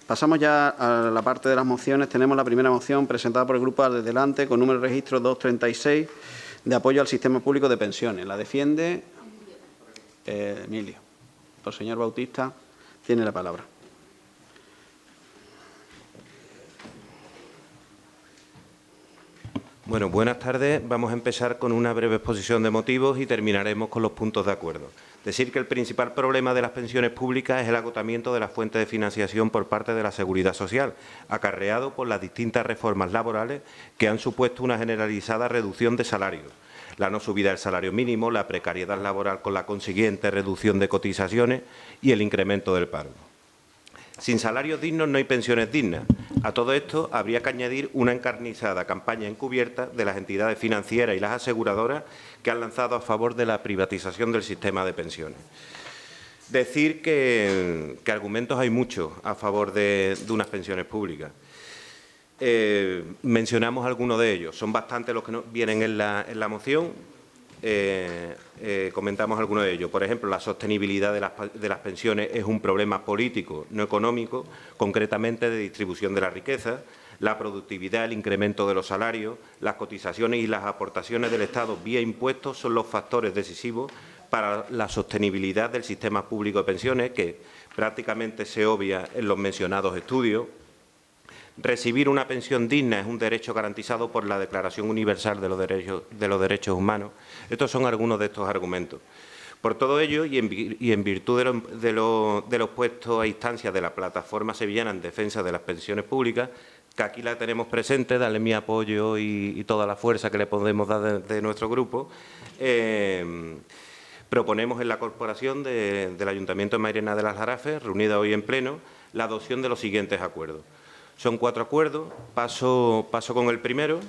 Pasamos ya a la parte de las mociones. Tenemos la primera moción presentada por el Grupo Desde Delante con número de registro 236 de apoyo al sistema público de pensiones. La defiende Emilio. El señor Bautista tiene la palabra. Bueno, buenas tardes. Vamos a empezar con una breve exposición de motivos y terminaremos con los puntos de acuerdo. Decir que el principal problema de las pensiones públicas es el agotamiento de las fuentes de financiación por parte de la Seguridad Social, acarreado por las distintas reformas laborales que han supuesto una generalizada reducción de salarios, la no subida del salario mínimo, la precariedad laboral con la consiguiente reducción de cotizaciones y el incremento del paro. Sin salarios dignos no hay pensiones dignas. A todo esto habría que añadir una encarnizada campaña encubierta de las entidades financieras y las aseguradoras que han lanzado a favor de la privatización del sistema de pensiones. Decir que argumentos hay muchos a favor de unas pensiones públicas. Mencionamos algunos de ellos. Son bastantes los que vienen en la moción. Comentamos algunos de ellos. Por ejemplo, la sostenibilidad de las pensiones es un problema político, no económico, concretamente de distribución de la riqueza, la productividad, el incremento de los salarios, las cotizaciones y las aportaciones del Estado vía impuestos son los factores decisivos para la sostenibilidad del sistema público de pensiones, que prácticamente se obvia en los mencionados estudios. Recibir una pensión digna es un derecho garantizado por la Declaración Universal de los Derechos Humanos. Estos son algunos de estos argumentos. Por todo ello, y en virtud de los puestos a instancias de la Plataforma Sevillana en Defensa de las Pensiones Públicas, que aquí la tenemos presente, darle mi apoyo y toda la fuerza que le podemos dar de nuestro grupo, proponemos en la corporación del Ayuntamiento de Mairena de las Jarafes, reunida hoy en pleno, la adopción de los siguientes acuerdos. Son 4 acuerdos. Paso con el primero.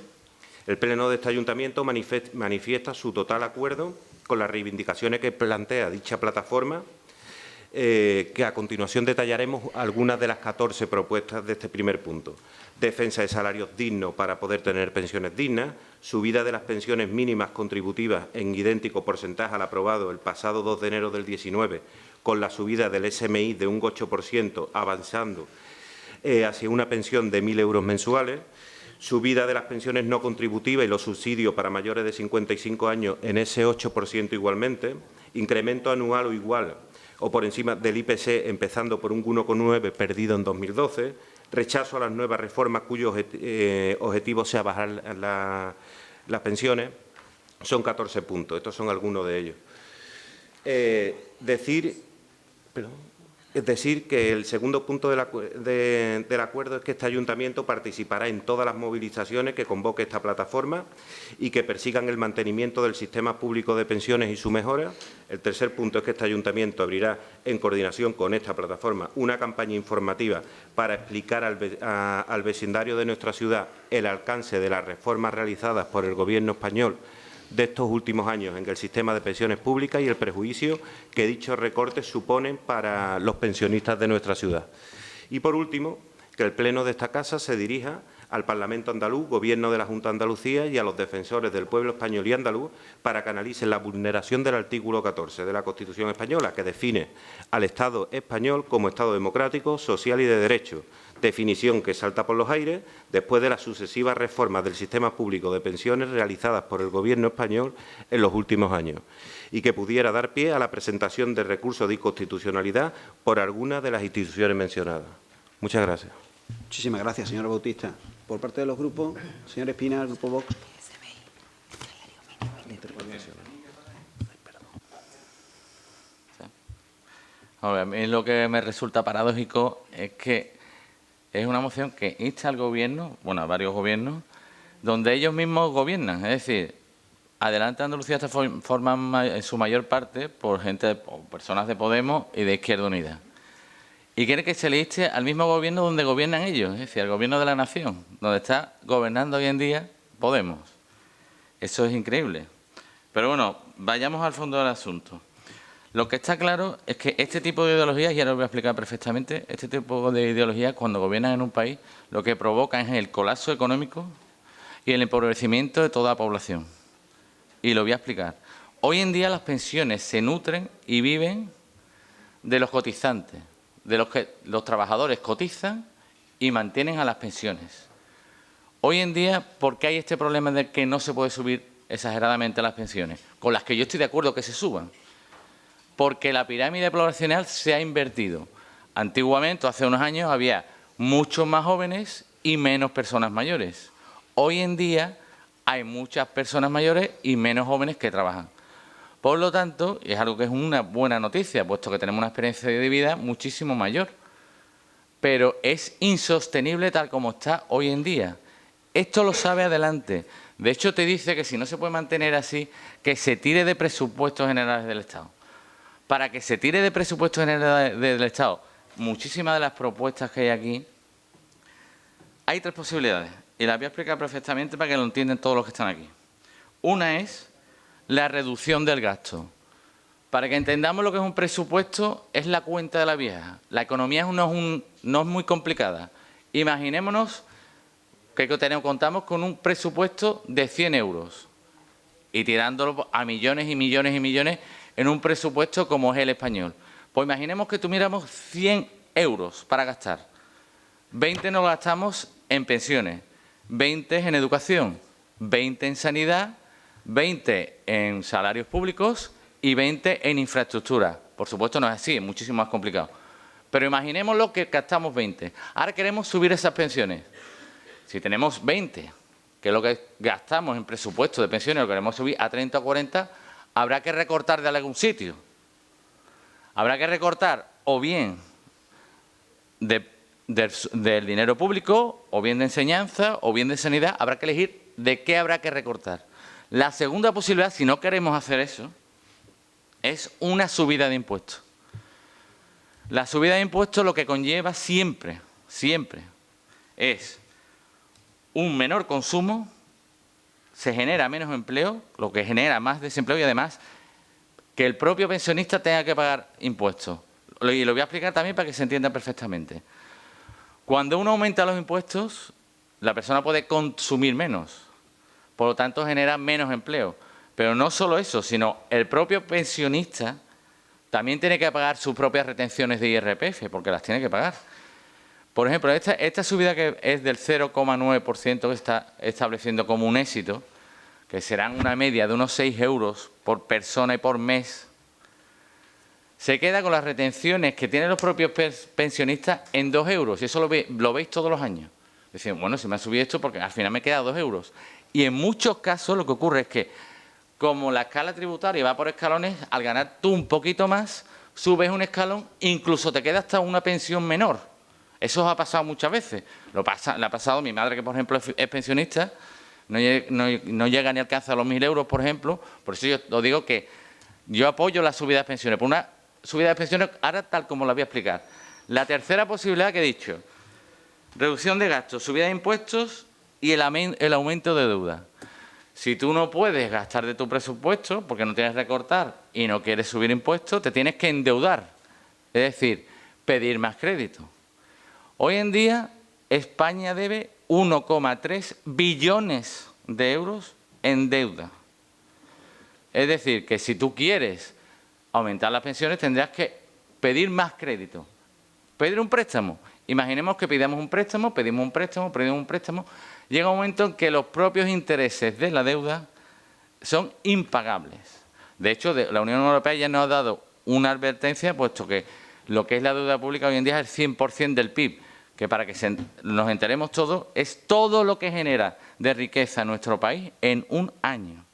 El Pleno de este Ayuntamiento manifiesta su total acuerdo con las reivindicaciones que plantea dicha plataforma, que a continuación detallaremos algunas de las 14 propuestas de este primer punto. Defensa de salarios dignos para poder tener pensiones dignas, subida de las pensiones mínimas contributivas en idéntico porcentaje al aprobado el pasado 2 de enero del 19, con la subida del SMI de un 8%, avanzando hacia una pensión de 1.000 euros mensuales, subida de las pensiones no contributivas y los subsidios para mayores de 55 años en ese 8% igualmente, incremento anual o igual o por encima del IPC, empezando por un 1,9 perdido en 2012, rechazo a las nuevas reformas cuyo objetivo sea bajar las pensiones. Son 14 puntos, estos son algunos de ellos. Es decir, que el segundo punto del acuerdo es que este Ayuntamiento participará en todas las movilizaciones que convoque esta plataforma y que persigan el mantenimiento del sistema público de pensiones y su mejora. El tercer punto es que este Ayuntamiento abrirá, en coordinación con esta plataforma, una campaña informativa para explicar al vecindario de nuestra ciudad el alcance de las reformas realizadas por el Gobierno español de estos últimos años en el sistema de pensiones públicas y el perjuicio que dichos recortes suponen para los pensionistas de nuestra ciudad. Y, por último, que el Pleno de esta Casa se dirija al Parlamento andaluz, Gobierno de la Junta de Andalucía y a los defensores del pueblo español y andaluz para que analicen la vulneración del artículo 14 de la Constitución española, que define al Estado español como Estado democrático, social y de derecho, definición que salta por los aires después de las sucesivas reformas del sistema público de pensiones realizadas por el Gobierno español en los últimos años y que pudiera dar pie a la presentación de recursos de inconstitucionalidad por alguna de las instituciones mencionadas. Muchas gracias. Muchísimas gracias, señor Bautista. Por parte de los grupos, señor Espina, el Grupo Vox. A mí lo que me resulta paradójico es que es una moción que insta al Gobierno, bueno, a varios gobiernos, donde ellos mismos gobiernan. Es decir, Adelante Andalucía está formada en su mayor parte por personas de Podemos y de Izquierda Unida. Y quiere que se le inste al mismo Gobierno donde gobiernan ellos, es decir, al Gobierno de la Nación, donde está gobernando hoy en día Podemos. Eso es increíble. Pero bueno, vayamos al fondo del asunto. Lo que está claro es que este tipo de ideologías, y ahora lo voy a explicar perfectamente, este tipo de ideologías cuando gobiernan en un país lo que provocan es el colapso económico y el empobrecimiento de toda la población. Y lo voy a explicar. Hoy en día las pensiones se nutren y viven de los cotizantes. de los que los trabajadores cotizan y mantienen a las pensiones. Hoy en día, ¿por qué hay este problema de que no se puede subir exageradamente las pensiones? Con las que yo estoy de acuerdo que se suban. Porque la pirámide poblacional se ha invertido. Antiguamente, hace unos años, había muchos más jóvenes y menos personas mayores. Hoy en día hay muchas personas mayores y menos jóvenes que trabajan. Por lo tanto, es algo que es una buena noticia, puesto que tenemos una experiencia de vida muchísimo mayor. Pero es insostenible tal como está hoy en día. Esto lo sabe Adelante. De hecho, te dice que si no se puede mantener así, que se tire de presupuestos generales del Estado. Para que se tire de presupuestos generales del Estado, muchísimas de las propuestas que hay aquí, hay tres posibilidades. Y las voy a explicar perfectamente para que lo entiendan todos los que están aquí. Una es la reducción del gasto. Para que entendamos lo que es un presupuesto, es la cuenta de la vieja. La economía no es muy complicada. Imaginémonos que contamos con un presupuesto de 100 euros y tirándolo a millones y millones y millones en un presupuesto como es el español. Pues imaginemos que tuviéramos 100 euros para gastar. 20 nos gastamos en pensiones, 20 en educación, 20 en sanidad, 20 en salarios públicos y 20 en infraestructura. Por supuesto no es así, es muchísimo más complicado. Pero imaginémoslo que gastamos 20. Ahora queremos subir esas pensiones. Si tenemos 20, que es lo que gastamos en presupuesto de pensiones, lo queremos subir a 30 o 40, habrá que recortar de algún sitio. Habrá que recortar o bien del dinero público, o bien de enseñanza, o bien de sanidad. Habrá que elegir de qué habrá que recortar. La segunda posibilidad, si no queremos hacer eso, es una subida de impuestos. La subida de impuestos lo que conlleva siempre, es un menor consumo, se genera menos empleo, lo que genera más desempleo y además que el propio pensionista tenga que pagar impuestos. Y lo voy a explicar también para que se entienda perfectamente. Cuando uno aumenta los impuestos, la persona puede consumir menos, por lo tanto genera menos empleo. Pero no solo eso, sino el propio pensionista también tiene que pagar sus propias retenciones de IRPF, porque las tiene que pagar. Por ejemplo, esta subida que es del 0,9% que está estableciendo como un éxito, que serán una media de unos 6 euros por persona y por mes, se queda con las retenciones que tienen los propios pensionistas en 2 euros. Y eso lo veis todos los años. Dicen, bueno, si me ha subido esto porque al final me queda 2 euros. Y en muchos casos lo que ocurre es que, como la escala tributaria va por escalones, al ganar tú un poquito más, subes un escalón, incluso te queda hasta una pensión menor. Eso os ha pasado muchas veces. Le ha pasado a mi madre, que por ejemplo es pensionista, no llega ni alcanza los 1.000 euros, por ejemplo. Por eso yo os digo que yo apoyo la subida de pensiones. Por una subida de pensiones, ahora tal como la voy a explicar. La tercera posibilidad que he dicho, reducción de gastos, subida de impuestos y el aumento de deuda. Si tú no puedes gastar de tu presupuesto porque no tienes que recortar y no quieres subir impuestos, te tienes que endeudar. Es decir, pedir más crédito. Hoy en día, España debe 1,3 billones de euros en deuda. Es decir, que si tú quieres aumentar las pensiones, tendrás que pedir más crédito. Pedir un préstamo. Imaginemos que pedimos un préstamo, pedimos un préstamo. Llega un momento en que los propios intereses de la deuda son impagables. De hecho, la Unión Europea ya nos ha dado una advertencia, puesto que lo que es la deuda pública hoy en día es el 100% del PIB, que para que nos enteremos todos, es todo lo que genera de riqueza en nuestro país en un año.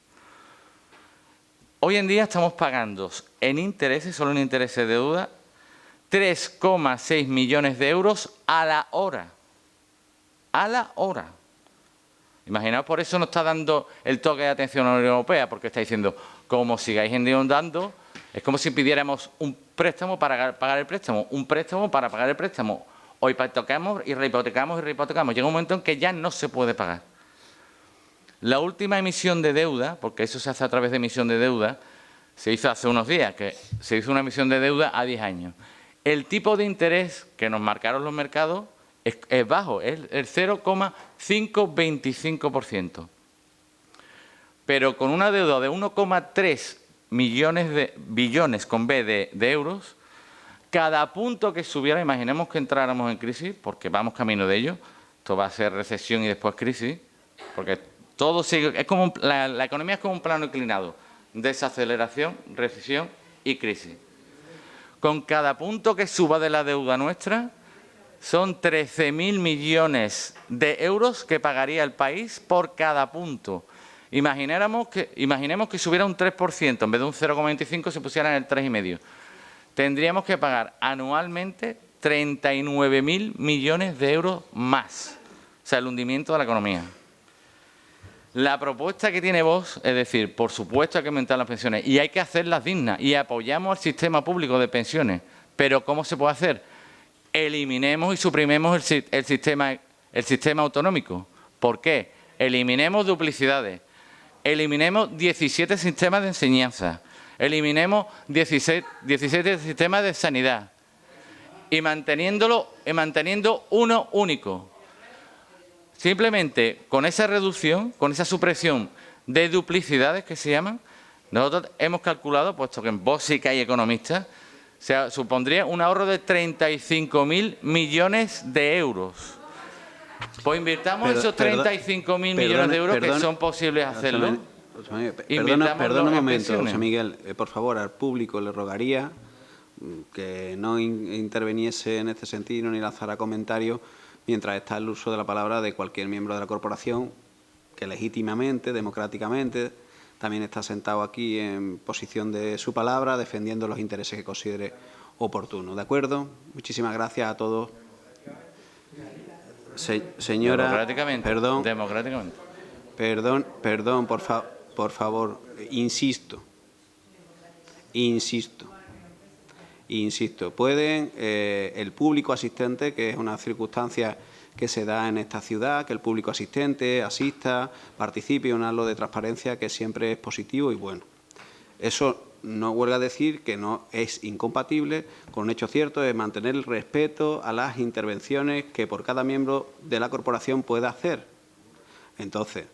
Hoy en día estamos pagando en intereses, solo en intereses de deuda, 3,6 millones de euros a la hora. A la hora. Imaginaos, por eso nos está dando el toque de atención a la Unión Europea, porque está diciendo, como sigáis endeudando, es como si pidiéramos un préstamo para pagar el préstamo, un préstamo para pagar el préstamo. O hipotecamos y rehipotecamos y rehipotecamos. Llega un momento en que ya no se puede pagar. La última emisión de deuda, porque eso se hace a través de emisión de deuda, se hizo hace unos días, que se hizo una emisión de deuda a 10 años. El tipo de interés que nos marcaron los mercados es bajo, es el 0,525%. Pero con una deuda de 1,3 billones de euros, cada punto que subiera, imaginemos que entráramos en crisis, porque vamos camino de ello, esto va a ser recesión y después crisis, porque todo sigue, es como la economía es como un plano inclinado, desaceleración, recesión y crisis. Con cada punto que suba de la deuda nuestra, son 13.000 millones de euros que pagaría el país por cada punto. Imaginemos que subiera un 3%, en vez de un 0,25 se pusiera en el 3,5. Tendríamos que pagar anualmente 39.000 millones de euros más. O sea, el hundimiento de la economía. La propuesta que tiene Vox, es decir, por supuesto hay que aumentar las pensiones y hay que hacerlas dignas y apoyamos al sistema público de pensiones. Pero ¿cómo se puede hacer? Eliminemos y suprimemos el sistema autonómico. ¿Por qué? Eliminemos duplicidades. Eliminemos 17 sistemas de enseñanza, eliminemos 17 sistemas de sanidad y manteniendo uno único. Simplemente con esa reducción, con esa supresión de duplicidades que se llaman, nosotros hemos calculado, puesto que en Vox sí que hay economistas, supondría un ahorro de 35.000 millones de euros. Pues invirtamos esos 35.000 millones de euros que son posibles hacerlo. Perdona un momento, José Miguel. Por favor, al público le rogaría que no interviniese en este sentido ni lanzara comentarios mientras está el uso de la palabra de cualquier miembro de la corporación que legítimamente, democráticamente, también está sentado aquí en posición de su palabra, defendiendo los intereses que considere oportunos. ¿De acuerdo? Muchísimas gracias a todos. Señora, democráticamente. Perdón, por favor, insisto. Pueden el público asistente, que es una circunstancia que se da en esta ciudad, que el público asistente asista, participe en un halo de transparencia que siempre es positivo y bueno. Eso no huelga a decir que no es incompatible con un hecho cierto de mantener el respeto a las intervenciones que por cada miembro de la corporación pueda hacer. Entonces,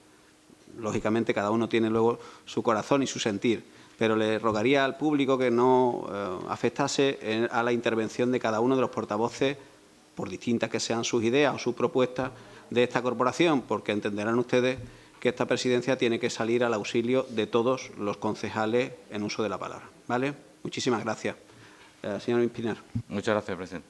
lógicamente, cada uno tiene luego su corazón y su sentir, pero le rogaría al público que no afectase a la intervención de cada uno de los portavoces, por distintas que sean sus ideas o sus propuestas de esta corporación, porque entenderán ustedes que esta presidencia tiene que salir al auxilio de todos los concejales en uso de la palabra. ¿Vale? Muchísimas gracias. Señor Espinar. Muchas gracias, presidente.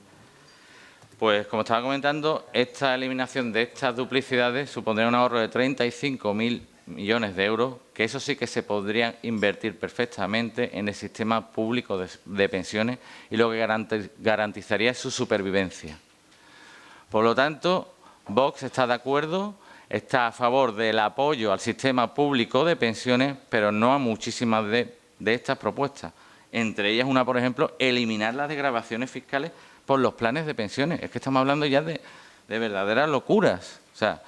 Pues, como estaba comentando, esta eliminación de estas duplicidades supondría un ahorro de 35.000 millones de euros, que eso sí que se podrían invertir perfectamente en el sistema público de pensiones y lo que garantizaría es su supervivencia. Por lo tanto, Vox está de acuerdo, está a favor del apoyo al sistema público de pensiones, pero no a muchísimas de estas propuestas. Entre ellas una, por ejemplo, eliminar las desgravaciones fiscales por los planes de pensiones. Es que estamos hablando ya de verdaderas locuras. O sea,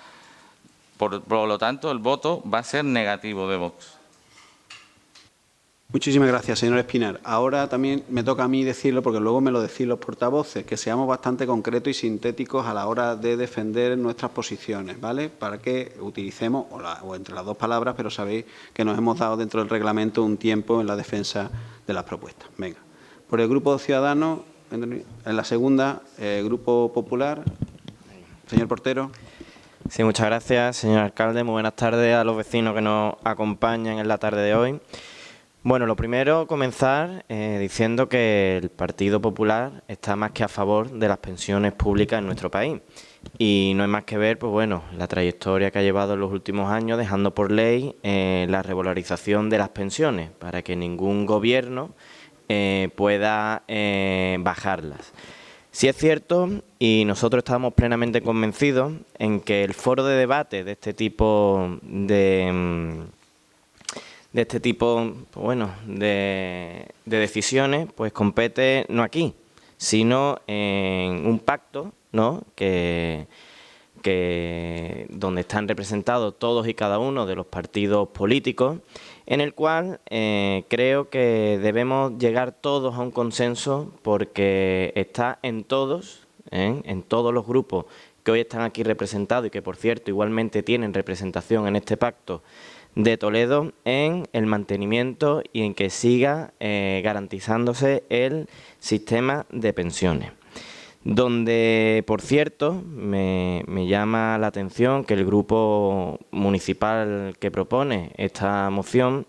por lo tanto, el voto va a ser negativo de Vox. Muchísimas gracias, señor Espinar. Ahora también me toca a mí decirlo, porque luego me lo decís los portavoces, que seamos bastante concretos y sintéticos a la hora de defender nuestras posiciones, ¿vale? Para que utilicemos, o entre las dos palabras, pero sabéis que nos hemos dado dentro del reglamento un tiempo en la defensa de las propuestas. Venga. Por el Grupo Ciudadanos, en la segunda, Grupo Popular. Señor Portero. Sí, muchas gracias, señor alcalde. Muy buenas tardes a los vecinos que nos acompañan en la tarde de hoy. Bueno, lo primero, comenzar diciendo que el Partido Popular está más que a favor de las pensiones públicas en nuestro país. Y no hay más que ver, pues bueno, la trayectoria que ha llevado en los últimos años, dejando por ley la regularización de las pensiones, para que ningún gobierno pueda bajarlas. Sí es cierto, y nosotros estamos plenamente convencidos en que el foro de debate de este tipo de decisiones, pues compete no aquí, sino en un pacto, ¿no?, donde están representados todos y cada uno de los partidos políticos, en el cual creo que debemos llegar todos a un consenso, porque está en todos los grupos que hoy están aquí representados y que, por cierto, igualmente tienen representación en este pacto de Toledo en el mantenimiento y en que siga garantizándose el sistema de pensiones. Donde, por cierto, me llama la atención que el grupo municipal que propone esta moción,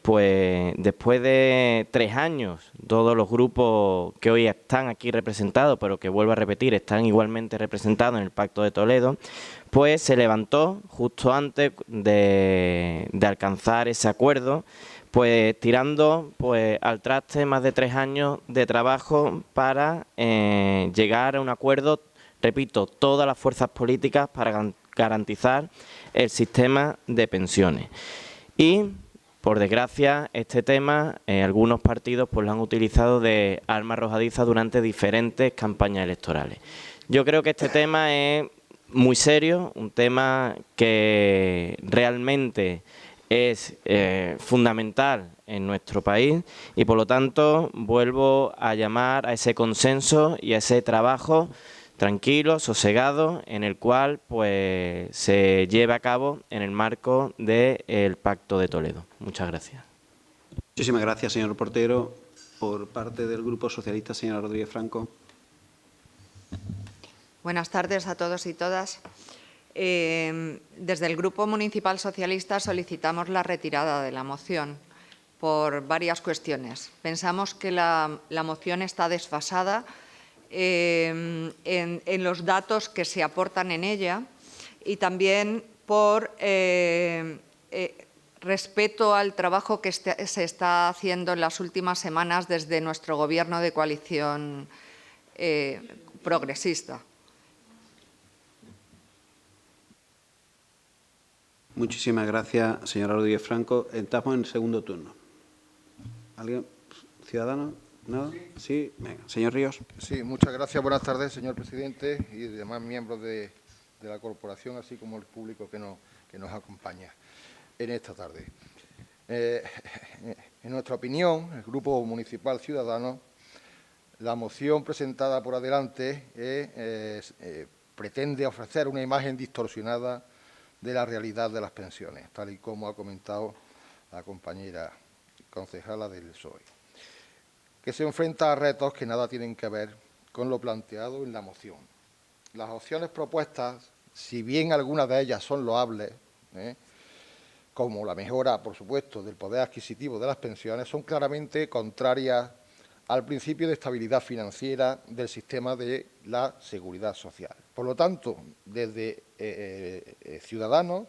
pues después de 3 años, todos los grupos que hoy están aquí representados, pero que vuelvo a repetir, están igualmente representados en el Pacto de Toledo, pues se levantó justo antes de alcanzar ese acuerdo, pues tirando pues al traste más de 3 años de trabajo para llegar a un acuerdo, repito, todas las fuerzas políticas para garantizar el sistema de pensiones. Y, por desgracia, este tema algunos partidos pues lo han utilizado de arma arrojadiza durante diferentes campañas electorales. Yo creo que este tema es muy serio, un tema que realmente es fundamental en nuestro país y, por lo tanto, vuelvo a llamar a ese consenso y a ese trabajo tranquilo, sosegado, en el cual pues se lleve a cabo en el marco del Pacto de Toledo. Muchas gracias. Muchísimas gracias, señor Portero. Por parte del Grupo Socialista, señora Rodríguez Franco. Buenas tardes a todos y todas. Desde el Grupo Municipal Socialista solicitamos la retirada de la moción por varias cuestiones. Pensamos que la moción está desfasada en los datos que se aportan en ella y también por respeto al trabajo que se está haciendo en las últimas semanas desde nuestro Gobierno de coalición progresista. Muchísimas gracias, señora Rodríguez Franco. Estamos en el segundo turno. ¿Alguien? ¿Ciudadano? ¿No? Sí. Venga. Señor Ríos. Sí, muchas gracias. Buenas tardes, señor presidente y demás miembros de la corporación, así como el público que nos acompaña en esta tarde. En nuestra opinión, el Grupo Municipal Ciudadanos, la moción presentada por Adelante pretende ofrecer una imagen distorsionada de la realidad de las pensiones, tal y como ha comentado la compañera concejala del PSOE, que se enfrenta a retos que nada tienen que ver con lo planteado en la moción. Las opciones propuestas, si bien algunas de ellas son loables, como la mejora, por supuesto, del poder adquisitivo de las pensiones, son claramente contrarias al principio de estabilidad financiera del sistema de la seguridad social. Por lo tanto, desde Ciudadanos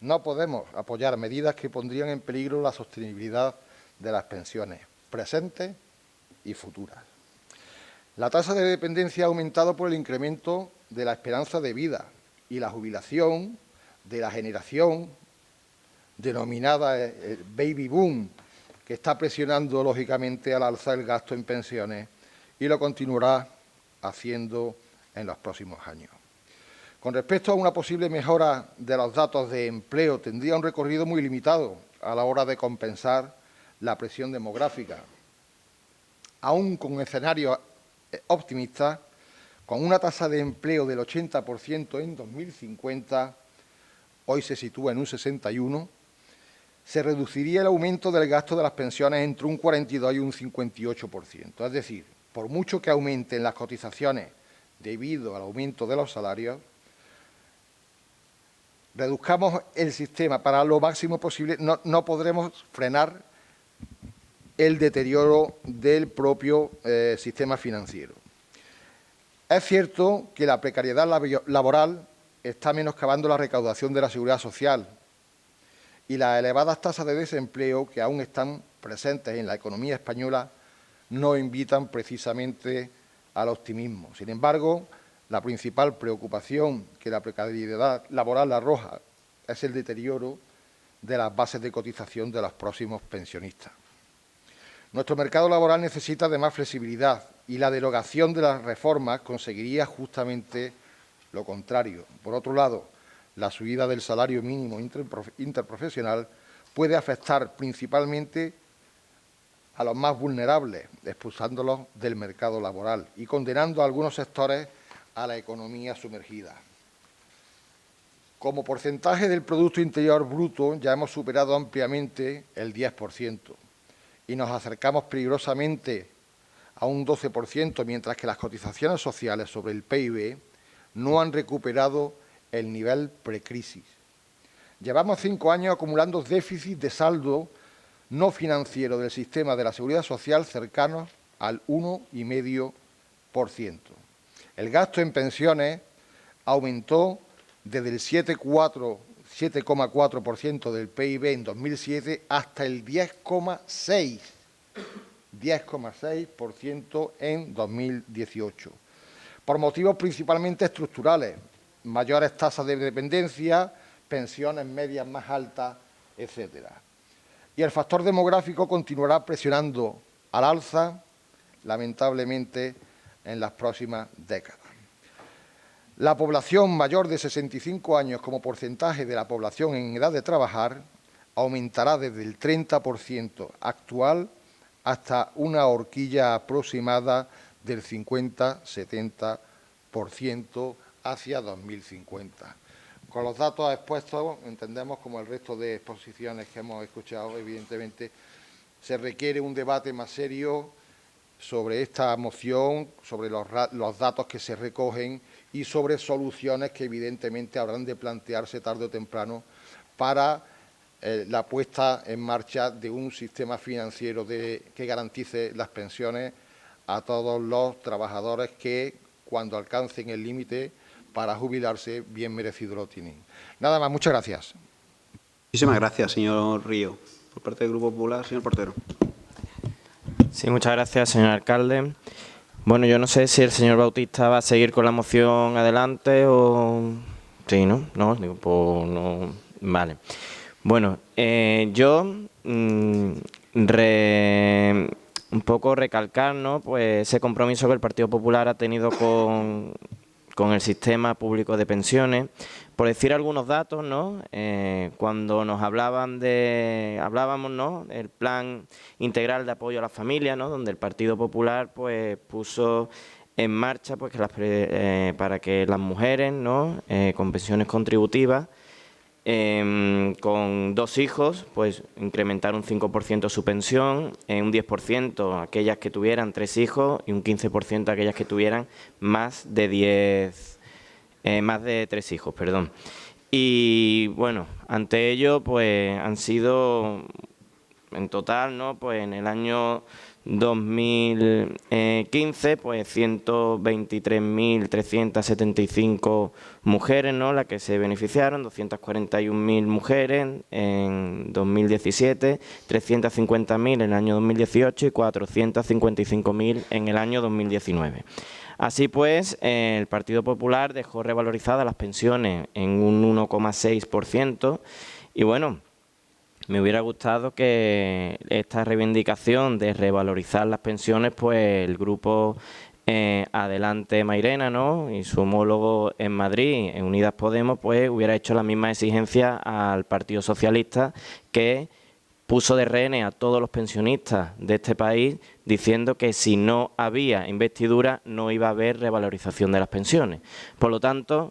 no podemos apoyar medidas que pondrían en peligro la sostenibilidad de las pensiones presentes y futuras. La tasa de dependencia ha aumentado por el incremento de la esperanza de vida y la jubilación de la generación denominada el baby boom, que está presionando, lógicamente, al alza el gasto en pensiones y lo continuará haciendo en los próximos años. Con respecto a una posible mejora de los datos de empleo, tendría un recorrido muy limitado a la hora de compensar la presión demográfica. Aún con escenarios optimistas, con una tasa de empleo del 80% en 2050, hoy se sitúa en un 61%, se reduciría el aumento del gasto de las pensiones entre un 42 y un 58%. Es decir, por mucho que aumenten las cotizaciones debido al aumento de los salarios, reduzcamos el sistema para lo máximo posible, no podremos frenar el deterioro del propio sistema financiero. Es cierto que la precariedad laboral está menoscabando la recaudación de la seguridad social y las elevadas tasas de desempleo que aún están presentes en la economía española no invitan precisamente al optimismo. Sin embargo, la principal preocupación que la precariedad laboral arroja es el deterioro de las bases de cotización de los próximos pensionistas. Nuestro mercado laboral necesita de más flexibilidad y la derogación de las reformas conseguiría justamente lo contrario. Por otro lado, la subida del salario mínimo interprofesional puede afectar principalmente a los más vulnerables, expulsándolos del mercado laboral y condenando a algunos sectores a la economía sumergida. Como porcentaje del Producto Interior Bruto ya hemos superado ampliamente el 10% y nos acercamos peligrosamente a un 12%, mientras que las cotizaciones sociales sobre el PIB no han recuperado el nivel precrisis. Llevamos 5 años acumulando déficit de saldo no financiero del sistema de la Seguridad Social cercanos al 1,5%. El gasto en pensiones aumentó desde el 7,4% del PIB en 2007 hasta el 10,6% en 2018, por motivos principalmente estructurales, mayores tasas de dependencia, pensiones medias más altas, etcétera. Y el factor demográfico continuará presionando al alza, lamentablemente, en las próximas décadas. La población mayor de 65 años como porcentaje de la población en edad de trabajar aumentará desde el 30% actual hasta una horquilla aproximada del 50-70% hacia 2050. Con los datos expuestos, entendemos, como el resto de exposiciones que hemos escuchado, evidentemente, se requiere un debate más serio sobre esta moción, sobre los datos que se recogen y sobre soluciones que evidentemente habrán de plantearse tarde o temprano para la puesta en marcha de un sistema financiero que garantice las pensiones a todos los trabajadores que, cuando alcancen el límite para jubilarse, bien merecido lo tienen. Nada más, muchas gracias. Muchísimas gracias, señor Río. Por parte del Grupo Popular, señor Portero. Sí, muchas gracias, señor alcalde. Bueno, yo no sé si el señor Bautista va a seguir con la moción adelante o... Sí, ¿no? No, digo, pues no... Vale. Bueno, yo un poco recalcar, ¿no?, pues ese compromiso que el Partido Popular ha tenido con el sistema público de pensiones. Por decir algunos datos, ¿no?, cuando nos hablábamos, ¿no?, el plan integral de apoyo a las familias, ¿no?, donde el Partido Popular pues puso en marcha pues para que las mujeres, ¿no?, con pensiones contributivas, con 2 hijos, pues incrementar un 5% su pensión, un 10% aquellas que tuvieran 3 hijos y un 15% aquellas que tuvieran más de 3 hijos, perdón. Y bueno, ante ello, pues han sido en total, ¿no?, pues en el año 2015, pues 123.375 mujeres, ¿no?, las que se beneficiaron, 241.000 mujeres en 2017, 350.000 en el año 2018 y 455.000 en el año 2019. Así pues, el Partido Popular dejó revalorizadas las pensiones en un 1,6% y bueno, me hubiera gustado que esta reivindicación de revalorizar las pensiones, pues el grupo Adelante Mairena, ¿no?, y su homólogo en Madrid, en Unidas Podemos, pues hubiera hecho la misma exigencia al Partido Socialista, que puso de rehenes a todos los pensionistas de este país diciendo que si no había investidura no iba a haber revalorización de las pensiones. Por lo tanto,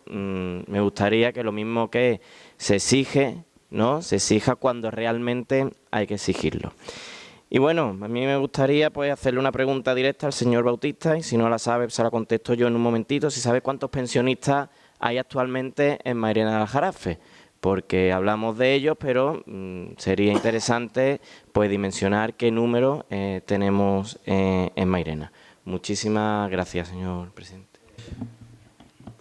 me gustaría que lo mismo que se exige, ¿no?, se exija cuando realmente hay que exigirlo. Y bueno, a mí me gustaría pues hacerle una pregunta directa al señor Bautista, y si no la sabe, se la contesto yo en un momentito. Si sabe cuántos pensionistas hay actualmente en Mairena del Aljarafe, porque hablamos de ellos, pero sería interesante pues dimensionar qué número tenemos en Mairena. Muchísimas gracias, señor presidente.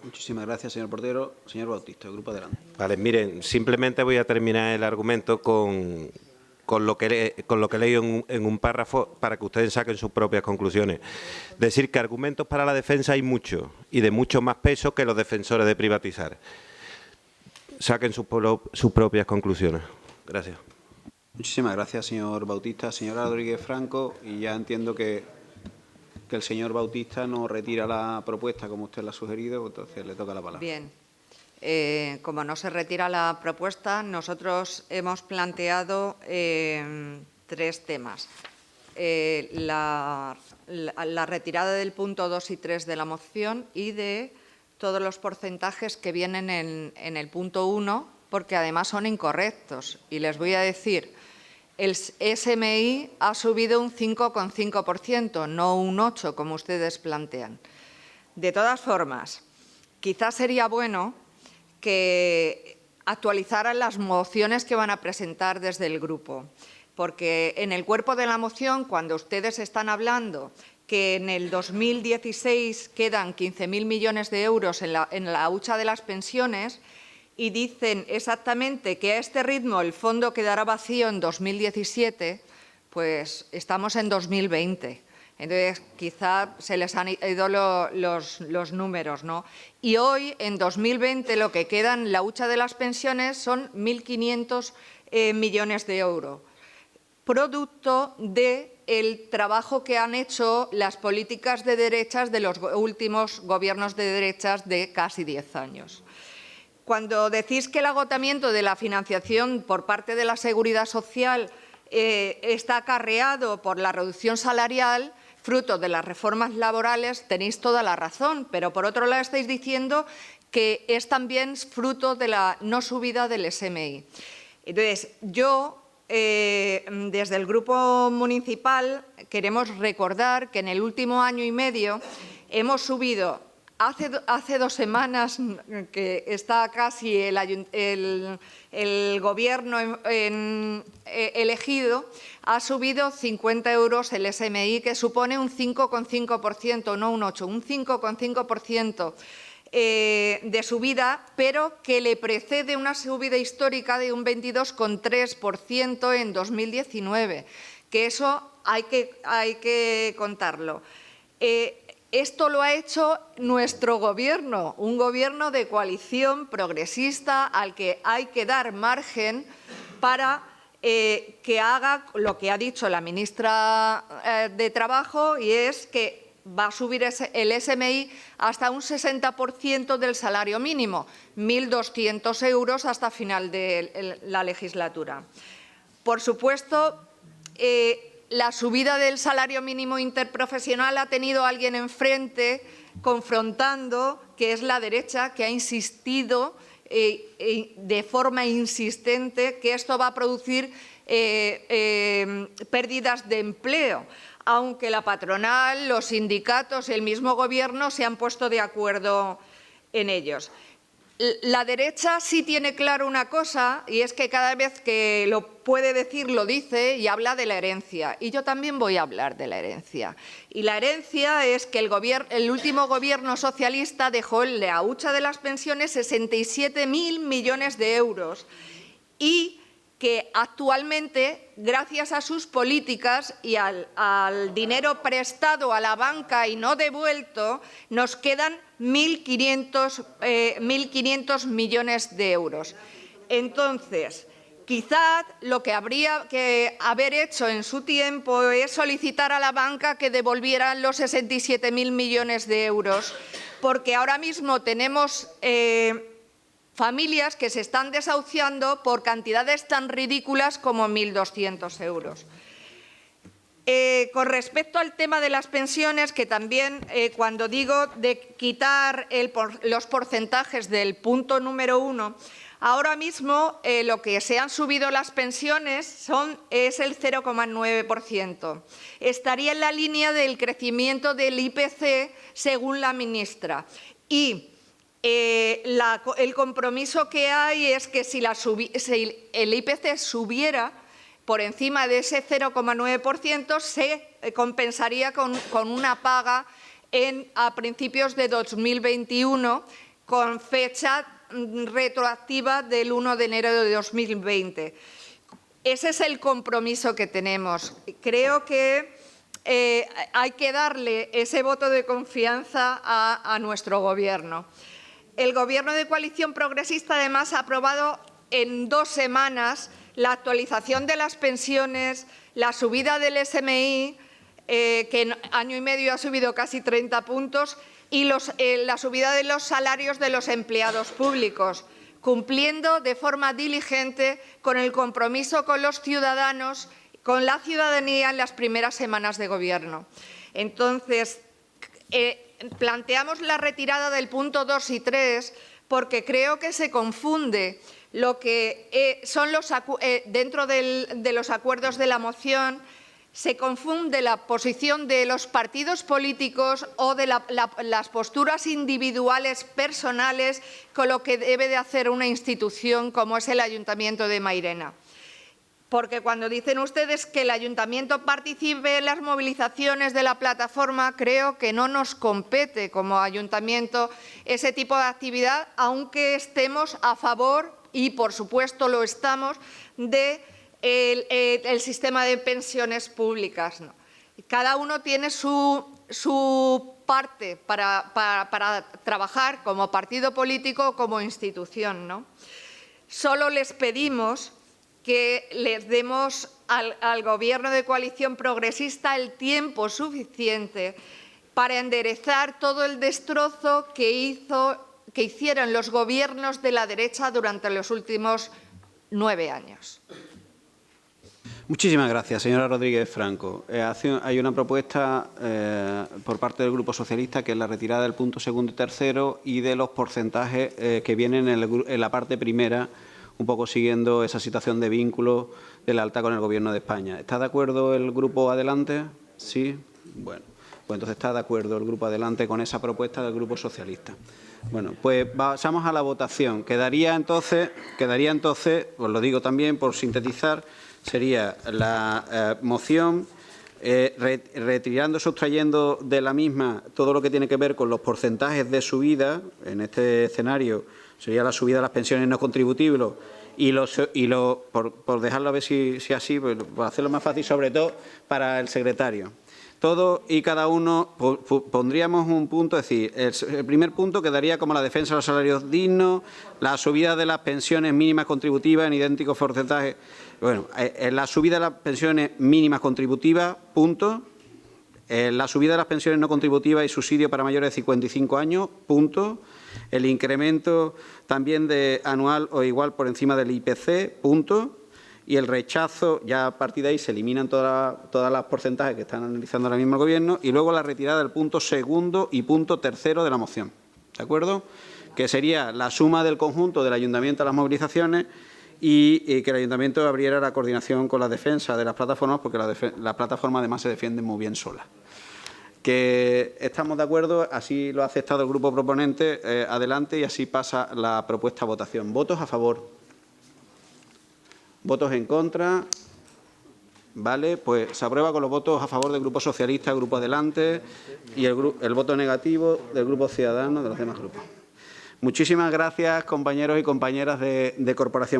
Muchísimas gracias, señor Portero. Señor Bautista, Grupo Adelante. Vale, miren, simplemente voy a terminar el argumento con lo que he leído en un párrafo para que ustedes saquen sus propias conclusiones. Decir que argumentos para la defensa hay muchos y de mucho más peso que los defensores de privatizar. Saquen sus propias conclusiones. Gracias. Muchísimas gracias, señor Bautista. Señora Rodríguez Franco, y ya entiendo que el señor Bautista no retira la propuesta como usted la ha sugerido, entonces le toca la palabra. Bien. Como no se retira la propuesta, nosotros hemos planteado 3 temas. La retirada del punto 2 y 3 de la moción y de todos los porcentajes que vienen en el punto 1, porque además son incorrectos. Y les voy a decir, el SMI ha subido un 5,5%, no un 8%, como ustedes plantean. De todas formas, quizás sería bueno que actualizaran las mociones que van a presentar desde el grupo, porque en el cuerpo de la moción, cuando ustedes están hablando que en el 2016 quedan 15.000 millones de euros en la hucha de las pensiones y dicen exactamente que a este ritmo el fondo quedará vacío en 2017, pues estamos en 2020. Entonces, quizá se les han ido los números, ¿no? Y hoy, en 2020, lo que queda en la hucha de las pensiones son 1.500 millones de euros, producto del trabajo que han hecho las políticas de derechas de los últimos gobiernos de derechas de casi 10 años. Cuando decís que el agotamiento de la financiación por parte de la Seguridad Social está acarreado por la reducción salarial, fruto de las reformas laborales, tenéis toda la razón, pero por otro lado estáis diciendo que es también fruto de la no subida del SMI. Entonces, yo, desde el Grupo Municipal, queremos recordar que en el último año y medio hemos subido. Hace 2 semanas que está casi el Gobierno elegido, ha subido 50 euros el SMI, que supone un 5,5%, no un 8%, un 5,5% de subida, pero que le precede una subida histórica de un 22,3% en 2019, que eso hay que contarlo. Esto lo ha hecho nuestro Gobierno, un Gobierno de coalición progresista al que hay que dar margen para que haga lo que ha dicho la ministra de Trabajo, y es que va a subir el SMI hasta un 60% del salario mínimo, 1.200 euros hasta final de la legislatura. Por supuesto, la subida del salario mínimo interprofesional ha tenido a alguien enfrente confrontando, que es la derecha, que ha insistido de forma insistente que esto va a producir pérdidas de empleo, aunque la patronal, los sindicatos y el mismo Gobierno se han puesto de acuerdo en ellos. La derecha sí tiene claro una cosa, y es que cada vez que lo puede decir lo dice y habla de la herencia. Y yo también voy a hablar de la herencia. Y la herencia es que el último Gobierno socialista dejó en la hucha de las pensiones 67.000 millones de euros y que actualmente, gracias a sus políticas y al dinero prestado a la banca y no devuelto, nos quedan 1.500 millones de euros. Entonces, quizá lo que habría que haber hecho en su tiempo es solicitar a la banca que devolviera los 67.000 millones de euros, porque ahora mismo tenemos familias que se están desahuciando por cantidades tan ridículas como 1.200 euros. Con respecto al tema de las pensiones, que también cuando digo de quitar los porcentajes del punto número 1, ahora mismo lo que se han subido las pensiones es el 0,9%. Estaría en la línea del crecimiento del IPC, según la ministra. Y el compromiso que hay es que si el IPC subiera por encima de ese 0,9%, se compensaría con una paga a principios de 2021, con fecha retroactiva del 1 de enero de 2020. Ese es el compromiso que tenemos. Creo que hay que darle ese voto de confianza a nuestro Gobierno. El Gobierno de coalición progresista, además, ha aprobado en 2 semanas la actualización de las pensiones, la subida del SMI, que en año y medio ha subido casi 30 puntos, y la subida de los salarios de los empleados públicos, cumpliendo de forma diligente con el compromiso con los ciudadanos, con la ciudadanía en las primeras semanas de Gobierno. Entonces, planteamos la retirada del punto 2 y 3 porque creo que se confunde lo que son dentro de los acuerdos de la moción. Se confunde la posición de los partidos políticos o de las posturas individuales personales con lo que debe de hacer una institución como es el Ayuntamiento de Mairena. Porque cuando dicen ustedes que el Ayuntamiento participe en las movilizaciones de la plataforma, creo que no nos compete como Ayuntamiento ese tipo de actividad, aunque estemos a favor, y por supuesto lo estamos, de el sistema de pensiones públicas, ¿no? Cada uno tiene su parte para trabajar como partido político o como institución, ¿no? Solo les pedimos que les demos al Gobierno de coalición progresista el tiempo suficiente para enderezar todo el destrozo que hicieron los gobiernos de la derecha durante los últimos 9 años. Muchísimas gracias, señora Rodríguez Franco. Hay una propuesta por parte del Grupo Socialista que es la retirada del punto segundo y tercero y de los porcentajes que vienen en la parte primera, un poco siguiendo esa situación de vínculo de lealtad con el Gobierno de España. ¿Está de acuerdo el Grupo Adelante? Sí. Bueno, pues entonces está de acuerdo el Grupo Adelante con esa propuesta del Grupo Socialista. Bueno, pues pasamos a la votación. Quedaría entonces, os lo digo también por sintetizar, sería la moción retirando, sustrayendo de la misma todo lo que tiene que ver con los porcentajes de subida. En este escenario sería la subida de las pensiones no contributivas por dejarlo a ver si así, pues, por hacerlo más fácil, sobre todo para el secretario. Todos y cada uno pondríamos un punto, es decir, el primer punto quedaría como la defensa de los salarios dignos, la subida de las pensiones mínimas contributivas en idénticos porcentajes. Bueno, la subida de las pensiones mínimas contributivas, punto. La subida de las pensiones no contributivas y subsidio para mayores de 55 años, punto. El incremento también de anual o igual por encima del IPC, punto. Y el rechazo, ya a partir de ahí se eliminan todas las porcentajes que están analizando ahora mismo el Gobierno, y luego la retirada del punto segundo y punto tercero de la moción. ¿De acuerdo? Que sería la suma del conjunto del Ayuntamiento a las movilizaciones y que el Ayuntamiento abriera la coordinación con la defensa de las plataformas, porque las plataformas además se defienden muy bien solas. Que estamos de acuerdo, así lo ha aceptado el grupo proponente. Adelante, y así pasa la propuesta a votación. ¿Votos a favor? ¿Votos en contra? Vale, pues se aprueba con los votos a favor del Grupo Socialista, Grupo Adelante, y el voto negativo del Grupo Ciudadanos, de los demás grupos. Muchísimas gracias, compañeros y compañeras de Corporación.